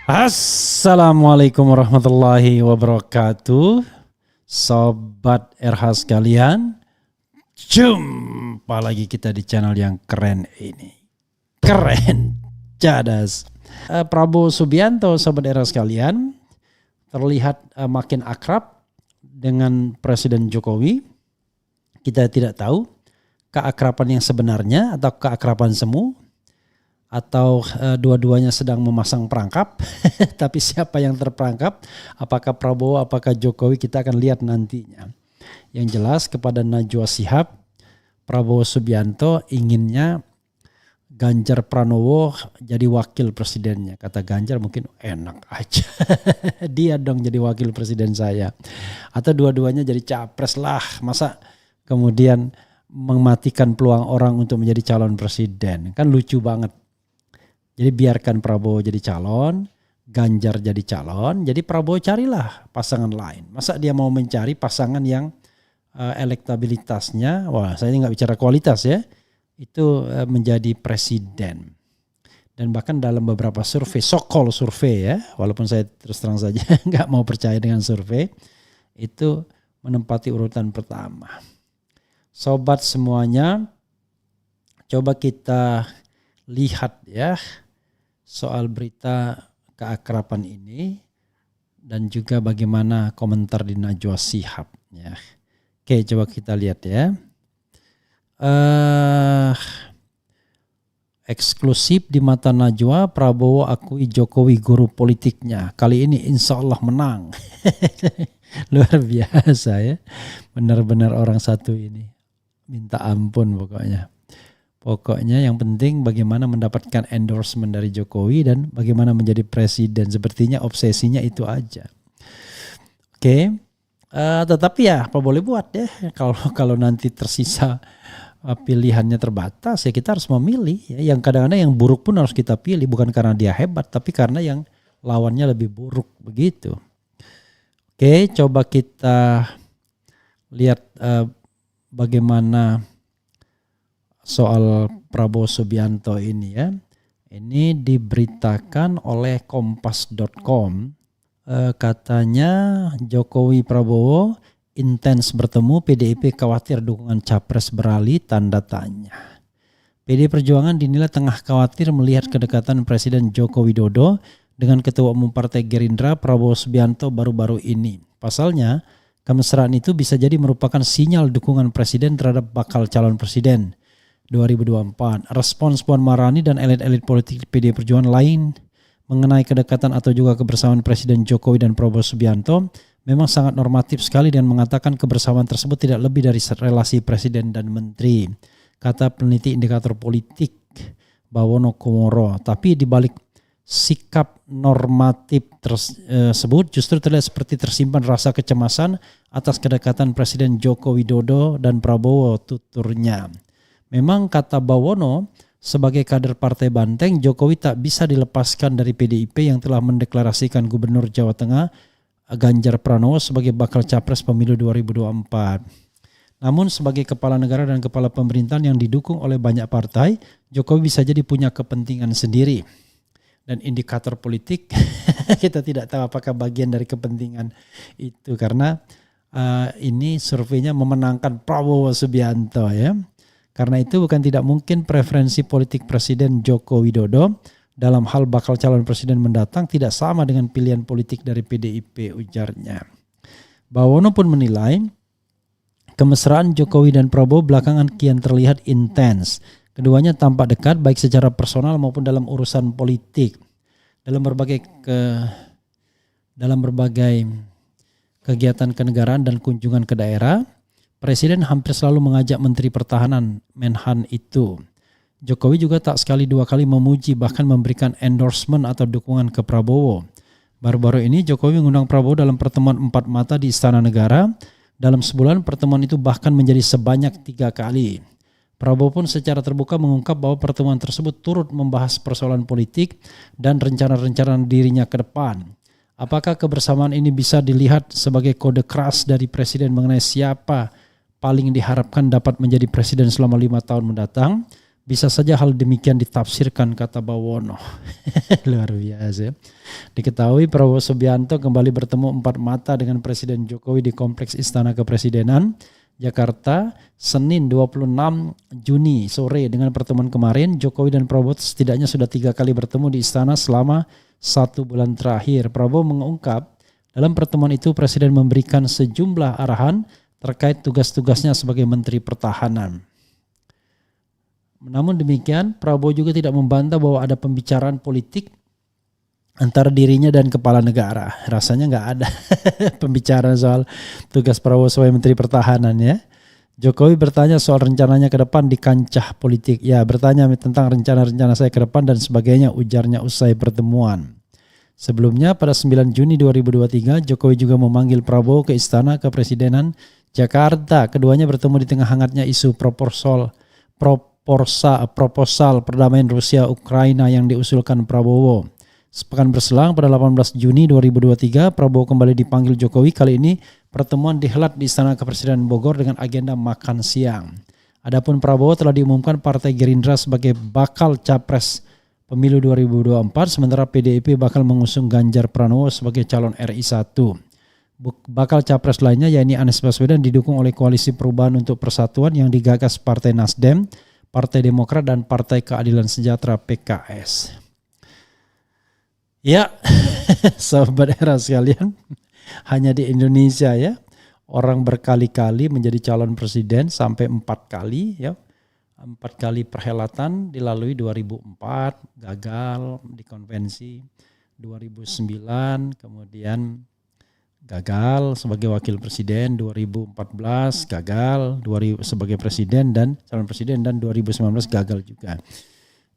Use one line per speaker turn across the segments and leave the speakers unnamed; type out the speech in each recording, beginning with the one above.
Assalamualaikum warahmatullahi wabarakatuh. Sobat RH sekalian, jumpa lagi kita di channel yang keren ini. Keren, cadas. Prabowo Subianto, Sobat RH sekalian, terlihat makin akrab dengan Presiden Jokowi. Kita tidak tahu keakraban yang sebenarnya atau keakraban semu, atau dua-duanya sedang memasang perangkap. Tapi siapa yang terperangkap, apakah Prabowo, apakah Jokowi, kita akan lihat nantinya. Yang jelas kepada Najwa Shihab, Prabowo Subianto inginnya Ganjar Pranowo jadi wakil presidennya. Kata Ganjar, mungkin enak aja. Dia dong jadi wakil presiden saya. Atau dua-duanya jadi capres lah. Masa kemudian mematikan peluang orang untuk menjadi calon presiden. Kan lucu banget. Jadi biarkan Prabowo jadi calon, Ganjar jadi calon, jadi Prabowo carilah pasangan lain. Masa dia mau mencari pasangan yang elektabilitasnya, wah saya nggak bicara kualitas ya, itu menjadi presiden. Dan bahkan dalam beberapa survei, so-called survei ya, walaupun saya terus terang saja nggak mau percaya dengan survei, itu menempati urutan pertama. Sobat semuanya, coba kita lihat ya soal berita keakraban ini dan juga bagaimana komentar di Najwa Shihab ya. Oke, coba kita lihat ya. Eksklusif di mata Najwa, Prabowo akui Jokowi guru politiknya. Kali ini insya Allah menang. Luar biasa ya. Benar-benar orang satu ini. Minta ampun pokoknya. Pokoknya yang penting bagaimana mendapatkan endorsement dari Jokowi dan bagaimana menjadi presiden. Sepertinya obsesinya itu aja. Oke. Tetapi ya apa boleh buat ya. Kalau nanti tersisa pilihannya terbatas ya kita harus memilih. Ya. Yang kadang-kadang yang buruk pun harus kita pilih. Bukan karena dia hebat tapi karena yang lawannya lebih buruk begitu. Oke, coba kita lihat bagaimana soal Prabowo Subianto ini ya. Ini diberitakan oleh kompas.com. Katanya Jokowi Prabowo intens bertemu, PDIP khawatir dukungan capres beralih, tanda tanya. PD Perjuangan dinilai tengah khawatir melihat kedekatan Presiden Joko Widodo dengan Ketua Umum Partai Gerindra Prabowo Subianto baru-baru ini. Pasalnya, kemesraan itu bisa jadi merupakan sinyal dukungan Presiden terhadap bakal calon presiden 2024. Respons Puan Maharani dan elit-elit politik PD Perjuangan lain mengenai kedekatan atau juga kebersamaan Presiden Jokowi dan Prabowo Subianto memang sangat normatif sekali dan mengatakan kebersamaan tersebut tidak lebih dari relasi Presiden dan Menteri, kata peneliti indikator politik Bawono Komoro. Tapi di balik sikap normatif tersebut justru terlihat seperti tersimpan rasa kecemasan atas kedekatan Presiden Joko Widodo dan Prabowo, tuturnya. Memang kata Bawono, sebagai kader Partai Banteng, Jokowi tak bisa dilepaskan dari PDIP yang telah mendeklarasikan Gubernur Jawa Tengah Ganjar Pranowo sebagai bakal capres pemilu 2024. Namun sebagai kepala negara dan kepala pemerintahan yang didukung oleh banyak partai, Jokowi bisa jadi punya kepentingan sendiri. Dan indikator politik kita tidak tahu apakah bagian dari kepentingan itu karena ini surveinya memenangkan Prabowo Subianto ya. Karena itu bukan tidak mungkin preferensi politik Presiden Joko Widodo dalam hal bakal calon presiden mendatang tidak sama dengan pilihan politik dari PDIP, ujarnya. Bawono pun menilai kemesraan Jokowi dan Prabowo belakangan kian terlihat intens. Keduanya tampak dekat baik secara personal maupun dalam urusan politik. Dalam berbagai kegiatan kenegaraan dan kunjungan ke daerah, Presiden hampir selalu mengajak Menteri Pertahanan Menhan itu. Jokowi juga tak sekali dua kali memuji bahkan memberikan endorsement atau dukungan ke Prabowo. Baru-baru ini Jokowi mengundang Prabowo dalam pertemuan 4 mata di Istana Negara. Dalam sebulan pertemuan itu bahkan menjadi sebanyak 3 kali. Prabowo pun secara terbuka mengungkap bahwa pertemuan tersebut turut membahas persoalan politik dan rencana-rencana dirinya ke depan. Apakah kebersamaan ini bisa dilihat sebagai kode keras dari Presiden mengenai siapa paling diharapkan dapat menjadi presiden selama 5 tahun mendatang? Bisa saja hal demikian ditafsirkan, kata Bawono. Luar biasa. Diketahui Prabowo Subianto kembali bertemu empat mata dengan Presiden Jokowi di Kompleks Istana Kepresidenan, Jakarta, Senin 26 Juni sore. Dengan pertemuan kemarin, Jokowi dan Prabowo setidaknya sudah 3 kali bertemu di istana selama 1 bulan terakhir. Prabowo mengungkap, dalam pertemuan itu Presiden memberikan sejumlah arahan terkait tugas-tugasnya sebagai Menteri Pertahanan. Namun demikian, Prabowo juga tidak membantah bahwa ada pembicaraan politik antara dirinya dan kepala negara. Rasanya nggak ada pembicaraan soal tugas Prabowo sebagai Menteri Pertahanan ya. Jokowi bertanya soal rencananya ke depan di kancah politik. Ya, bertanya tentang rencana-rencana saya ke depan dan sebagainya, ujarnya usai pertemuan. Sebelumnya pada 9 Juni 2023, Jokowi juga memanggil Prabowo ke Istana Kepresidenan Jakarta. Keduanya bertemu di tengah hangatnya isu proposal perdamaian Rusia-Ukraina yang diusulkan Prabowo. Sepekan berselang pada 18 Juni 2023, Prabowo kembali dipanggil Jokowi. Kali ini pertemuan dihelat di Istana Kepresidenan Bogor dengan agenda makan siang. Adapun Prabowo telah diumumkan Partai Gerindra sebagai bakal capres pemilu 2024, sementara PDIP bakal mengusung Ganjar Pranowo sebagai calon RI 1. Bakal capres lainnya yakni Anies Baswedan didukung oleh Koalisi Perubahan untuk Persatuan yang digagas Partai Nasdem, Partai Demokrat, dan Partai Keadilan Sejahtera PKS. Ya, sahabat era sekalian, hanya di Indonesia ya, orang berkali-kali menjadi calon presiden sampai 4 kali ya. 4 kali perhelatan dilalui. 2004 gagal di konvensi, 2009 kemudian gagal sebagai wakil presiden, 2014 gagal sebagai presiden dan calon presiden, dan 2019 gagal juga.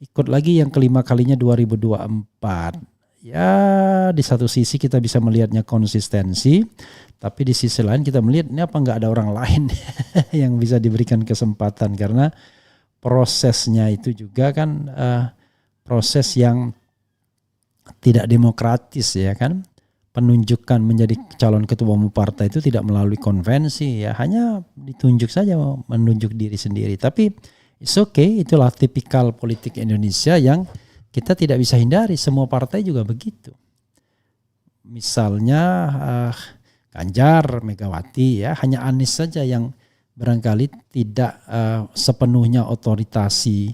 Ikut lagi yang kelima kalinya 2024. Ya, di satu sisi kita bisa melihatnya konsistensi, tapi di sisi lain kita melihat ini apa nggak ada orang lain yang bisa diberikan kesempatan, karena prosesnya itu juga kan proses yang tidak demokratis ya kan. Penunjukan menjadi calon ketua umum partai itu tidak melalui konvensi ya, hanya ditunjuk saja, menunjuk diri sendiri. Tapi it's okay, itulah tipikal politik Indonesia yang kita tidak bisa hindari. Semua partai juga begitu. Misalnya Ganjar, Megawati ya, hanya Anies saja yang barangkali tidak sepenuhnya otoritasi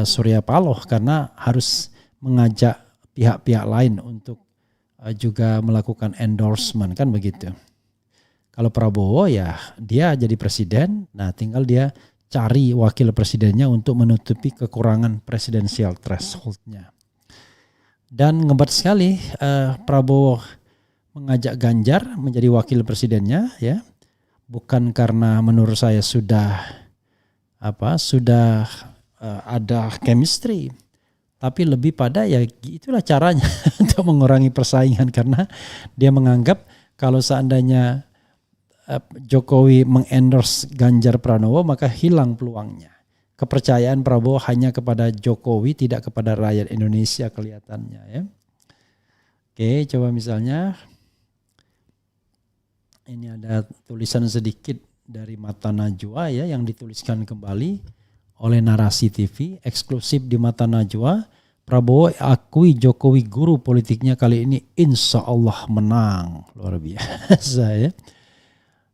Surya Paloh, karena harus mengajak pihak-pihak lain untuk juga melakukan endorsement kan begitu. Kalau Prabowo ya dia jadi presiden, nah tinggal dia cari wakil presidennya untuk menutupi kekurangan presidensial threshold-nya. Dan ngebat sekali Prabowo mengajak Ganjar menjadi wakil presidennya ya, bukan karena menurut saya sudah ada chemistry, tapi lebih pada ya itulah caranya untuk mengurangi persaingan, karena dia menganggap kalau seandainya Jokowi mengendorse Ganjar Pranowo maka hilang peluangnya. Kepercayaan Prabowo hanya kepada Jokowi, tidak kepada rakyat Indonesia kelihatannya ya. Oke, coba misalnya ini ada tulisan sedikit dari Mata Najwa ya, yang dituliskan kembali oleh Narasi TV, eksklusif di Mata Najwa. Prabowo akui Jokowi guru politiknya, kali ini insya Allah menang. Luar biasa ya.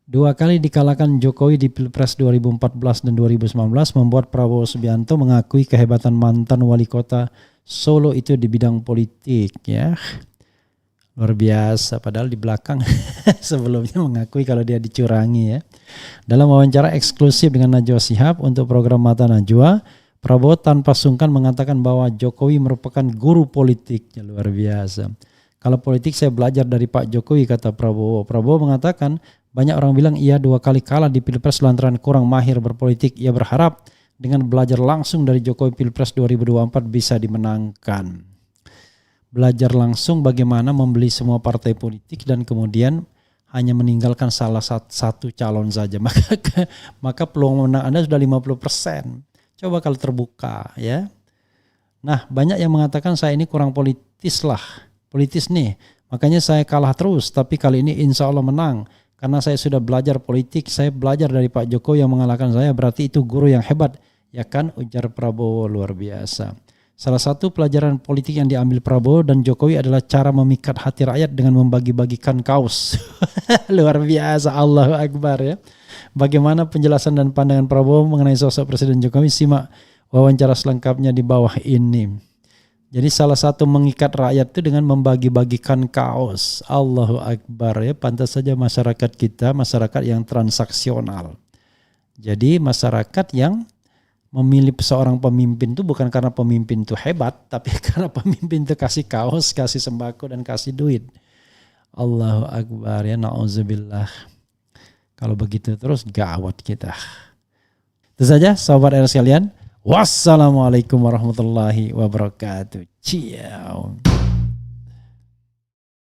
2 kali dikalahkan Jokowi di Pilpres 2014 dan 2019 membuat Prabowo Subianto mengakui kehebatan mantan wali kota Solo itu di bidang politik ya. Luar biasa, padahal di belakang sebelumnya mengakui kalau dia dicurangi ya. Dalam wawancara eksklusif dengan Najwa Shihab untuk program Mata Najwa, Prabowo tanpa sungkan mengatakan bahwa Jokowi merupakan guru politiknya. Luar biasa. Kalau politik saya belajar dari Pak Jokowi, kata Prabowo. Prabowo mengatakan banyak orang bilang ia 2 kali kalah di Pilpres lantaran kurang mahir berpolitik. Ia berharap dengan belajar langsung dari Jokowi Pilpres 2024 bisa dimenangkan. Belajar langsung bagaimana membeli semua partai politik dan kemudian hanya meninggalkan salah satu calon saja. Maka peluang menang Anda sudah 50%. Coba kalau terbuka ya. Nah, banyak yang mengatakan saya ini kurang politis nih. Makanya saya kalah terus, tapi kali ini insya Allah menang. Karena saya sudah belajar politik, saya belajar dari Pak Jokowi yang mengalahkan saya, berarti itu guru yang hebat Ya kan, ujar Prabowo, luar biasa. Salah satu pelajaran politik yang diambil Prabowo dan Jokowi adalah cara memikat hati rakyat dengan membagi-bagikan kaos. Luar biasa, Allahu Akbar ya. Bagaimana penjelasan dan pandangan Prabowo mengenai sosok Presiden Jokowi? Simak wawancara selengkapnya di bawah ini. Jadi salah satu mengikat rakyat itu dengan membagi-bagikan kaos. Allahu Akbar ya. Pantas saja masyarakat kita, masyarakat yang transaksional. Jadi masyarakat yang memilih seorang pemimpin itu bukan karena pemimpin itu hebat, tapi karena pemimpin itu kasih kaos, kasih sembako, dan kasih duit. Allahu Akbar ya, na'udzubillah. Kalau begitu terus gawat kita. Itu saja sahabat RS sekalian. Wassalamualaikum warahmatullahi wabarakatuh. Ciao.